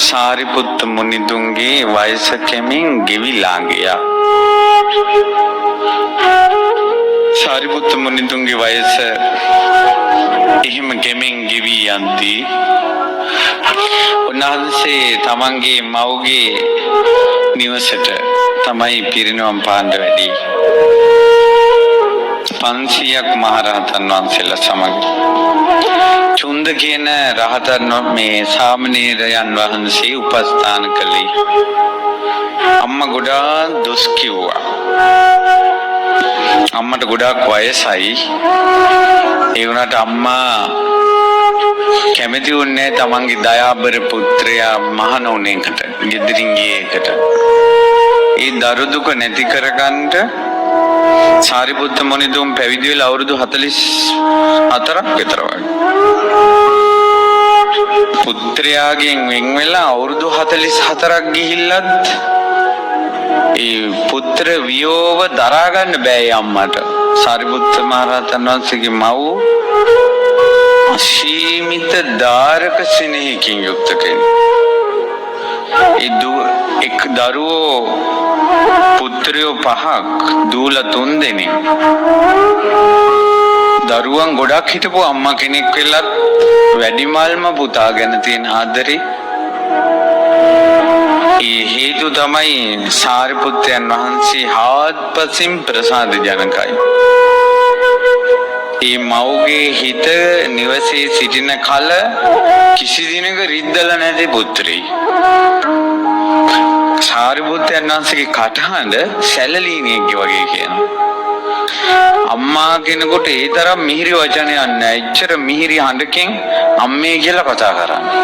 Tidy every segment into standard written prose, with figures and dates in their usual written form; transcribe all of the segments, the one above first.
සාරිපුත්ත මුනිදුන්ගේ වයස කෙමින් ගෙවිලා ගියා. සාරිපුත්ත මුනිදුන්ගේ වයස එහෙම ගෙමින් ගෙවි යන්දී උන්වහන්සේ තමන්ගේ මව්ගේ නිවසට තමයි පිරිනවම් පාන්න වැඩි. 500ක් මහරහතන් වහන්සේලා සමග චුන්ද කියන රහතන් මේ සාමණේරයන් වහන්සේ උපස්ථාන කළේ. අම්මා ගොඩාක් දොස් කිව්වා. අම්මට ගොඩාක් වයසයි. ඒ වුණාට අම්මා කැමති වුණේ තමන්ගේ දයාබර පුත්‍රයා මහණ වුණේකට, ගෙදරින් ගියේකට. ඒ දරු දුක නැති කරගන්න සාරිපුත්ත මුනිදුන් පැවිදි වෙලා අවුරුදු 44ක් විතර වගේ. පුත්‍රයාගෙන් වෙන් වෙලා අවුරුදු 44ක් ගිහිල්ලත් ඒ පුත්‍ර වියෝව දරා ගන්න බෑ අම්මට. සාරිපුත්ත මහ රහතන් වහන්සේගේ මව් අසීමිත දාරක ස්නේහකින් යුක්ත කෙනෙක්. එක් දරුවෝ පුත්‍රයෝ 5ක් දූල 3 දෙනෙක්. දරුවන් ගොඩක් හිටපු අම්මා කෙනෙක් වෙලත් වැඩිමල්ම පුතා ගැන තියෙන ආදරේ. ඒ හේතු තමයි සාරිපුත්තයන් වහන්සේ හාත්පසින් ප්‍රසාද ජනකයි. ඒ මව්ගේ හිත නිවසේ සිටින කල කිසි දිනක රිද්දල නැති පුත්‍රයෙක්. සාරිපුත්තයන් වහන්සේගේ කටහඬ සැලලීනියෙක්ගේ වගේ කියනවා. අම්මා කෙනෙකුට ඒ තරම් මිහිරි වචනයක් නැහැ. එච්චර මිහිරි හඬකින් අම්මේ කියලා කතා කරන්නේ.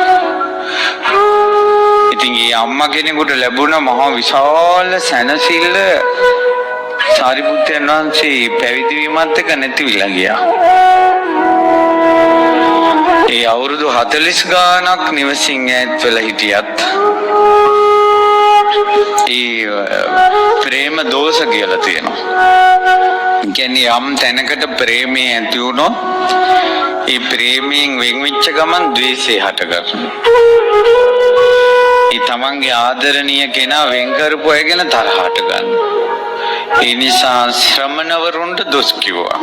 ඉතින් මේ අම්මා කෙනෙකුට ලැබුණ මහා විශාල සැනසෙල්ල සාරිපුත්තයන් වහන්සේ පැවිදි වීමත් එක්ක නැතිවිලා ගියා. ඒ අවුරුදු 40 ගාණක් නිවසින් ඈත් වෙලා හිටියත් ඒ ප්‍රේම දෝෂ කියලා තියෙනවා. කියන්නේ යම් තැනකට ප්‍රේමය ඇති වුණොත් ඒ ප්‍රේමයෙන් වෙන් වෙච්ච ගමන් ද්වේෂය හට ගන්නවා. ඒ තමන්ගේ ආදරණීය කෙනා වෙන් කරපු අය ගැන තරහ හට ගන්නවා. ඒ නිසා ශ්‍රමණවරුන්ට දොස් කිව්වා.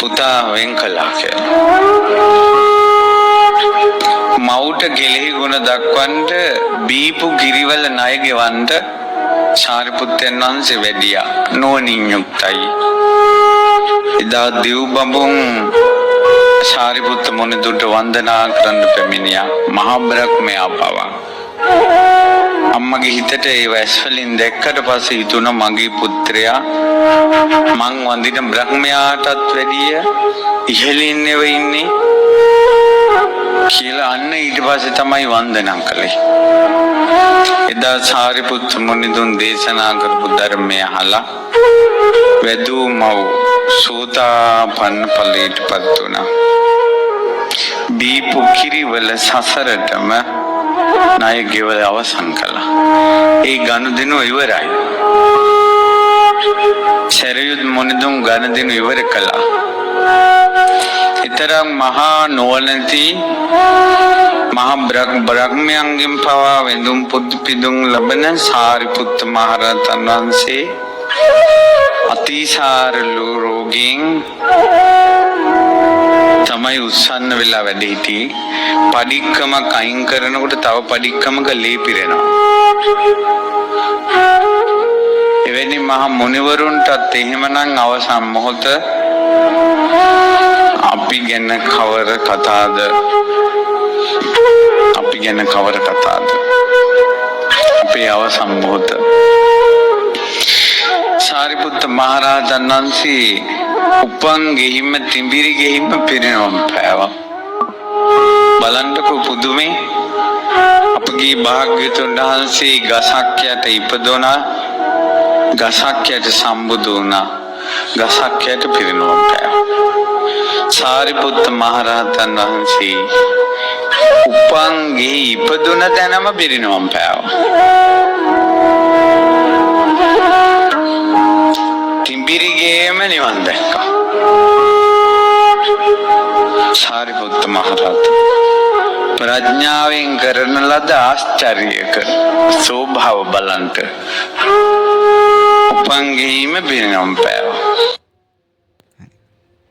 පුතා වෙන් කළා කියලා. මවුට කෙලෙහි ගුණ දක්වන්නට බීපු කිරිවල ණය ගෙවන්න සාරිපුත්තයන් වහන්සේ වැඩියා. නුවණින් යුක්තයි. එදා දිව් බඹුන් සාරිපුත්ත මුනිදුන්ට වන්දනා කරන්න පැමිණියා. මහා බ්‍රහ්මයා පවා. අම්මගේ හිතට ඒ වැස් වලින් දැක්කට පස්සේ හිතුණා මගේ පුත්‍රයා මං වඳින බ්‍රහ්මයාටත් වැඩිය ඉහළින් නෙව ඉන්නේ කියලා අන්න ඊට පස්සේ තමයි වන්දනා කළේ. එදා සාරිපුත්ත මුනිදුන් දේශනා කරපු ධර්මය අහලා වැදූ මව් සෝතාපන්න ඵලයටපත් වුණා. බීපු කිරිවල සසරටම ණය ගෙවල අවසන් කළා. ඒ ගනුදෙනු ඉවරයි. සරියුත් මුනිදුන් ගනුදෙනු ඉවර කළා. ඊතරම් මහා නොවනති මහා බ්‍රහ්මයන්ගෙන් පවා වෙඳුම් පිදුම් ලබන සාරිපුත්ත මහ රහතන් වහන්සේ අතිසාර රෝගීන් තමයි උස්සන්න වෙලා වැඩ හිටියේ. පඩික්කමක් අයින් කරනකොට තව පඩික්කමක ලේ පිරෙනවා. එවැනි මහා මුනිවරුන්ටත් එහෙමනම් අවසන් මොහොත අපි ගැන කවර කතාද? අපි ගැන කවර කතාද? අපේ අවසන් මොහොත. සාරිපුත්ත මහ රහතන් වහන්සේ උපන් ගෙහිම තිඹිරි ගෙහිම පිරිනවම් පෑවා. බලන්නකො පුදුමේ. අපගේ භාග්‍යවතුන් වහන්සේ ගසක් යට ඉපදුණා. ගසක් යට සම්බුදු වුණා. ගසක් යට පිරිනවම් පෑවා. සාරිපුත්ත මහ රහතන් වහන්සේ උපන් ගෙහි ඉපදුන තැනම පිරිනවම් පෑවා. තිඹිරිගේම නිවන් දැක්කා. සාරිපුත්ත මහ රහතන් ප්‍රඥාවෙන් කරන ලද ආශ්චර්යක ස්වභාව බලන්ට උපංගෙහිම පිරිනම් පෑවා.